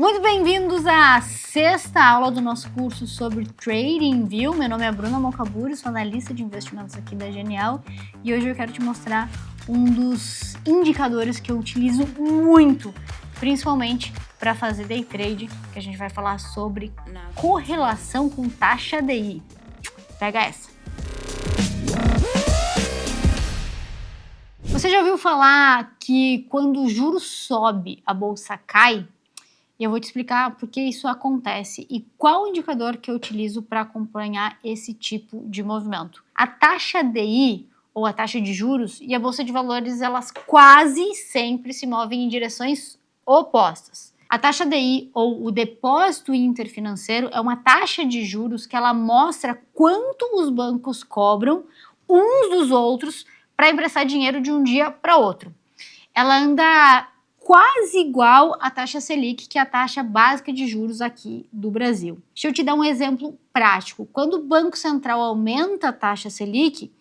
Muito bem-vindos à sexta aula do nosso curso sobre TradingView. Meu nome é Bruna Moncaburi, sou analista de investimentos aqui da Genial e hoje eu quero te mostrar um dos indicadores que eu utilizo muito, principalmente para fazer day trade, que a gente vai falar sobre correlação com taxa DI. Pega essa! Você já ouviu falar que quando o juro sobe, a bolsa cai? E eu vou te explicar por que isso acontece e qual o indicador que eu utilizo para acompanhar esse tipo de movimento. A taxa DI, ou a taxa de juros, e a bolsa de valores, elas quase sempre se movem em direções opostas. A taxa DI, ou o depósito interfinanceiro, é uma taxa de juros que ela mostra quanto os bancos cobram uns dos outros para emprestar dinheiro de um dia para outro. Ela anda quase igual à taxa Selic, que é a taxa básica de juros aqui do Brasil. Deixa eu te dar um exemplo prático. Quando o Banco Central aumenta a taxa Selic,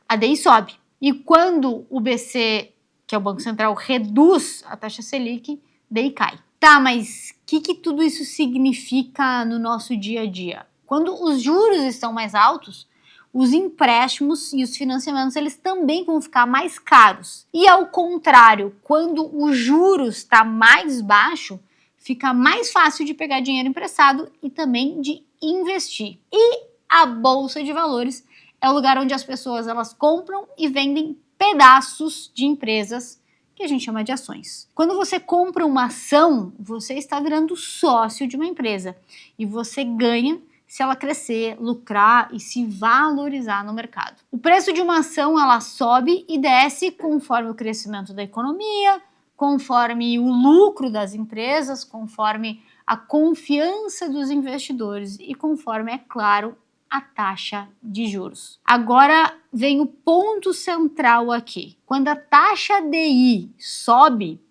a DI sobe. E quando o BC, que é o Banco Central, reduz a taxa Selic, DI cai. Tá, mas o que tudo isso significa no nosso dia a dia? Quando os juros estão mais altos, os empréstimos e os financiamentos eles também vão ficar mais caros. E ao contrário, quando o juros está mais baixo, fica mais fácil de pegar dinheiro emprestado e também de investir. E a bolsa de valores é o lugar onde as pessoas elas compram e vendem pedaços de empresas que a gente chama de ações. Quando você compra uma ação, você está virando sócio de uma empresa e você ganha se ela crescer, lucrar e se valorizar no mercado. O preço de uma ação ela sobe e desce conforme o crescimento da economia, conforme o lucro das empresas, conforme a confiança dos investidores e conforme, é claro, a taxa de juros. Agora vem o ponto central aqui. Quando a taxa DI sobe,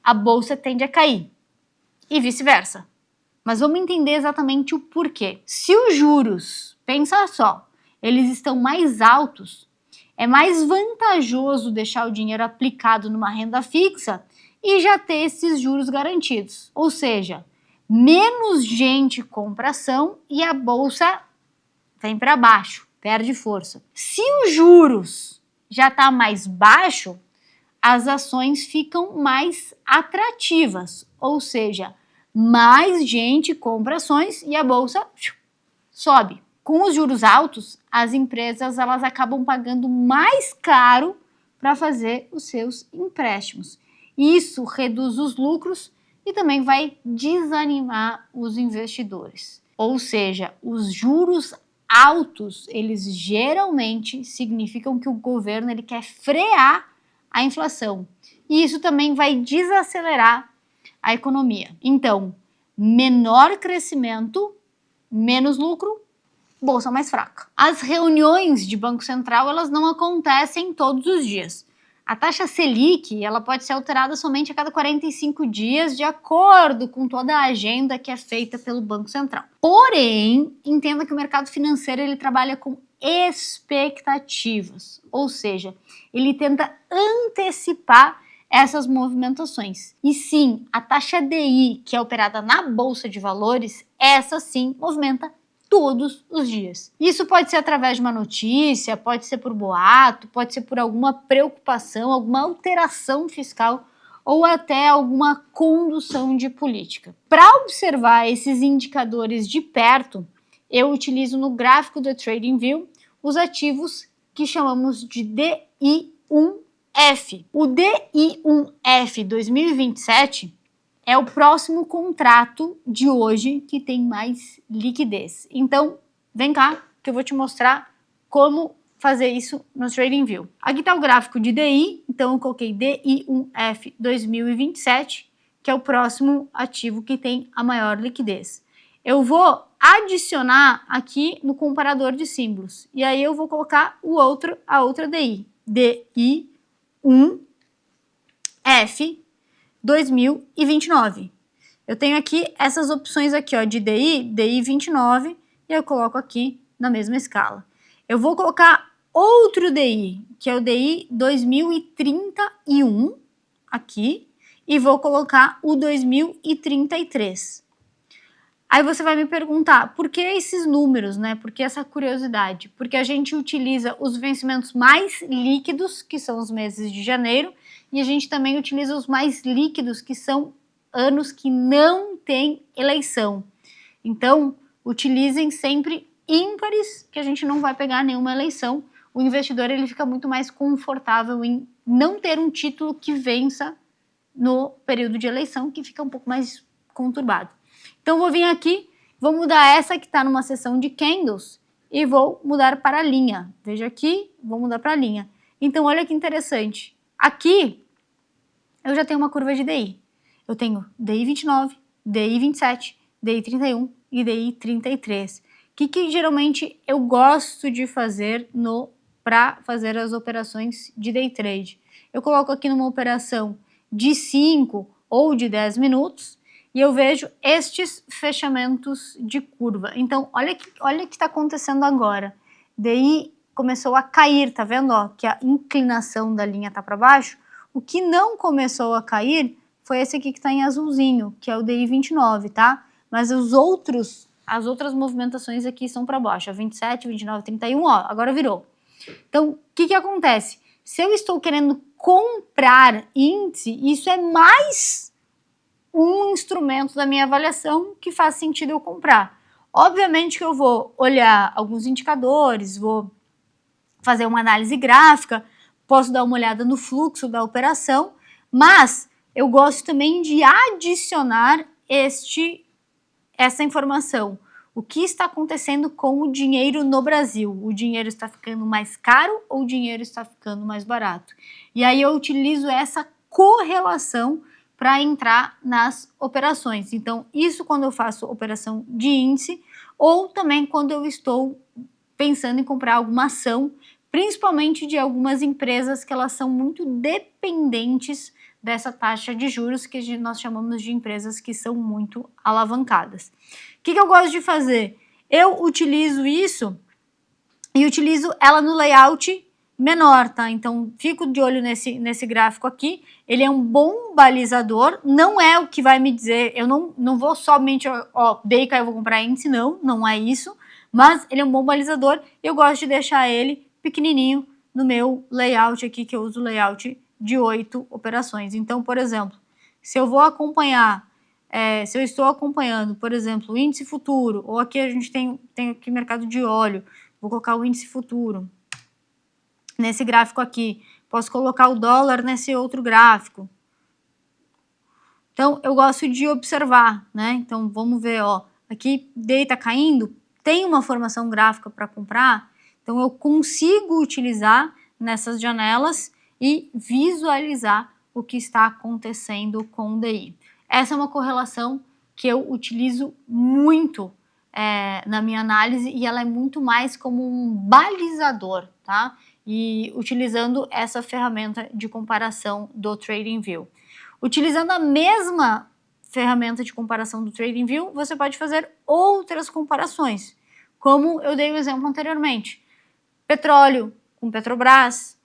a bolsa tende a cair e vice-versa. Mas vamos entender exatamente o porquê. Se os juros, pensa só, eles estão mais altos, é mais vantajoso deixar o dinheiro aplicado numa renda fixa e já ter esses juros garantidos. Ou seja, menos gente compra ação e a bolsa vem para baixo, perde força. Se os juros já está mais baixo, as ações ficam mais atrativas, ou seja, mais gente compra ações e a bolsa sobe. Com os juros altos, as empresas elas acabam pagando mais caro para fazer os seus empréstimos. Isso reduz os lucros e também vai desanimar os investidores. Ou seja, os juros altos, eles geralmente significam que o governo ele quer frear a inflação. E isso também vai desacelerar a economia. Então, menor crescimento, menos lucro, bolsa mais fraca. As reuniões de Banco Central, elas não acontecem todos os dias. A taxa Selic, ela pode ser alterada somente a cada 45 dias, de acordo com toda a agenda que é feita pelo Banco Central. Porém, entenda que o mercado financeiro ele trabalha com expectativas, ou seja, ele tenta antecipar essas movimentações. E sim, a taxa DI, que é operada na Bolsa de Valores, essa sim movimenta todos os dias. Isso pode ser através de uma notícia, pode ser por boato, pode ser por alguma preocupação, alguma alteração fiscal ou até alguma condução de política. Para observar esses indicadores de perto, eu utilizo no gráfico do TradingView os ativos que chamamos de DI1F. O DI1F 2027 é o próximo contrato de hoje que tem mais liquidez. Então, vem cá que eu vou te mostrar como fazer isso no TradingView. Aqui está o gráfico de DI, então eu coloquei DI1F 2027, que é o próximo ativo que tem a maior liquidez. Eu vou adicionar aqui no comparador de símbolos, e aí eu vou colocar a outra DI, DI1F 2029. Eu tenho aqui essas opções aqui, ó, de DI 29, e eu coloco aqui na mesma escala. Eu vou colocar outro DI, que é o DI 2031 aqui, e vou colocar o 2033. Aí você vai me perguntar, por que esses números, né? Por que essa curiosidade? Porque a gente utiliza os vencimentos mais líquidos, que são os meses de janeiro, e a gente também utiliza os mais líquidos, que são anos que não tem eleição. Então, utilizem sempre ímpares, que a gente não vai pegar nenhuma eleição. O investidor ele fica muito mais confortável em não ter um título que vença no período de eleição, que fica um pouco mais conturbado. Então, vou vir aqui, vou mudar essa que está numa seção de candles e vou mudar para a linha. Veja aqui, vou mudar para a linha. Então, olha que interessante. Aqui, eu já tenho uma curva de DI. Eu tenho DI 29, DI 27, DI 31 e DI 33. O que geralmente eu gosto de fazer para fazer as operações de day trade? Eu coloco aqui numa operação de 5 ou de 10 minutos e eu vejo estes fechamentos de curva. Então, olha o que está acontecendo agora. DI começou a cair, tá vendo? Ó, que a inclinação da linha tá para baixo. O que não começou a cair foi esse aqui que está em azulzinho, que é o DI 29, tá? Mas as outras movimentações aqui são para baixo, 27, 29, 31, ó, agora virou. Então, o que acontece? Se eu estou querendo comprar índice, isso é mais um instrumento da minha avaliação que faz sentido eu comprar. Obviamente que eu vou olhar alguns indicadores, vou fazer uma análise gráfica, posso dar uma olhada no fluxo da operação, mas eu gosto também de adicionar essa informação. O que está acontecendo com o dinheiro no Brasil? O dinheiro está ficando mais caro ou o dinheiro está ficando mais barato? E aí eu utilizo essa correlação para entrar nas operações. Então, isso quando eu faço operação de índice ou também quando eu estou pensando em comprar alguma ação, principalmente de algumas empresas que elas são muito dependentes dessa taxa de juros que nós chamamos de empresas que são muito alavancadas. O que eu gosto de fazer? Eu utilizo isso e utilizo ela no layout menor, tá? Então, fico de olho nesse gráfico aqui. Ele é um bom balizador, não é o que vai me dizer, eu não vou somente, ó, Bacon, eu vou comprar índice, não é isso, mas ele é um bom balizador e eu gosto de deixar ele pequenininho no meu layout aqui, que eu uso o layout de 8 operações. Então, por exemplo, se eu vou acompanhar, se eu estou acompanhando, por exemplo, o índice futuro, ou aqui a gente tem aqui mercado de óleo, vou colocar o índice futuro nesse gráfico aqui, posso colocar o dólar nesse outro gráfico. Então, eu gosto de observar, né? Então, vamos ver, ó, aqui DI tá caindo, tem uma formação gráfica para comprar, então eu consigo utilizar nessas janelas e visualizar o que está acontecendo com o DI. Essa é uma correlação que eu utilizo muito na minha análise e ela é muito mais como um balizador, tá? E utilizando essa ferramenta de comparação do TradingView. Utilizando a mesma ferramenta de comparação do TradingView, você pode fazer outras comparações, como eu dei o exemplo anteriormente. Petróleo com Petrobras,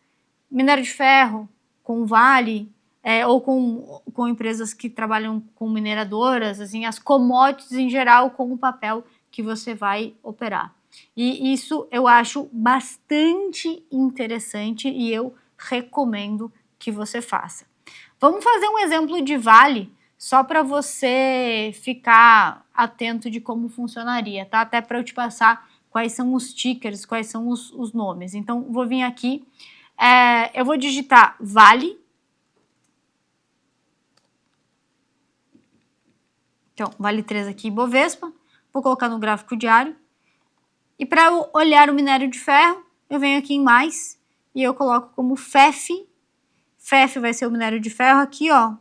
minério de ferro com Vale, ou com empresas que trabalham com mineradoras, assim, as commodities em geral com o papel que você vai operar. E isso eu acho bastante interessante e eu recomendo que você faça. Vamos fazer um exemplo de Vale, só para você ficar atento de como funcionaria, tá? Até para eu te passar quais são os tickers, quais são os nomes. Então, vou vir aqui, eu vou digitar Vale. Então, Vale 3 aqui, Bovespa. Vou colocar no gráfico diário. E para eu olhar o minério de ferro, eu venho aqui em mais e eu coloco como FEF. FEF vai ser o minério de ferro aqui, ó.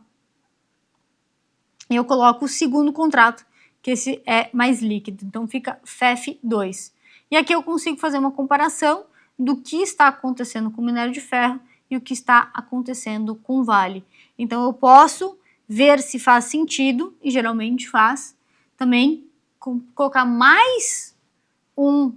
E eu coloco o segundo contrato, que esse é mais líquido. Então, fica FEF2. E aqui eu consigo fazer uma comparação do que está acontecendo com o minério de ferro e o que está acontecendo com o Vale. Então, eu posso ver se faz sentido, e geralmente faz, também colocar mais um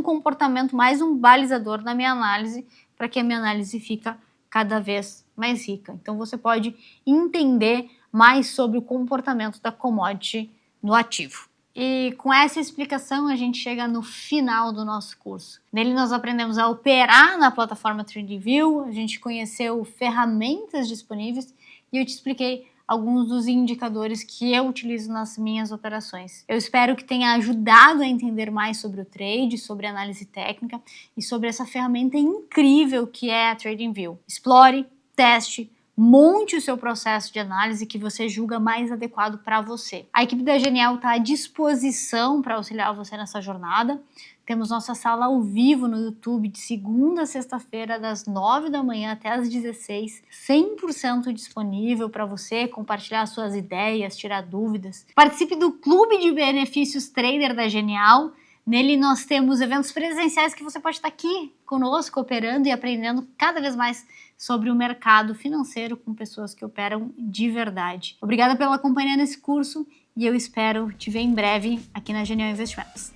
comportamento, mais um balizador na minha análise, para que a minha análise fique cada vez mais rica. Então você pode entender mais sobre o comportamento da commodity no ativo. E com essa explicação a gente chega no final do nosso curso. Nele nós aprendemos a operar na plataforma TradingView, a gente conheceu ferramentas disponíveis e eu te expliquei alguns dos indicadores que eu utilizo nas minhas operações. Eu espero que tenha ajudado a entender mais sobre o trade, sobre análise técnica e sobre essa ferramenta incrível que é a TradingView. Explore, teste, monte o seu processo de análise que você julga mais adequado para você. A equipe da Genial está à disposição para auxiliar você nessa jornada. Temos nossa sala ao vivo no YouTube de segunda a sexta-feira, das 9 da manhã até as 16, 100% disponível para você compartilhar suas ideias, tirar dúvidas. Participe do Clube de Benefícios Trader da Genial. Nele nós temos eventos presenciais que você pode estar aqui conosco, operando e aprendendo cada vez mais sobre o mercado financeiro com pessoas que operam de verdade. Obrigada pela companhia nesse curso e eu espero te ver em breve aqui na Genial Investimentos.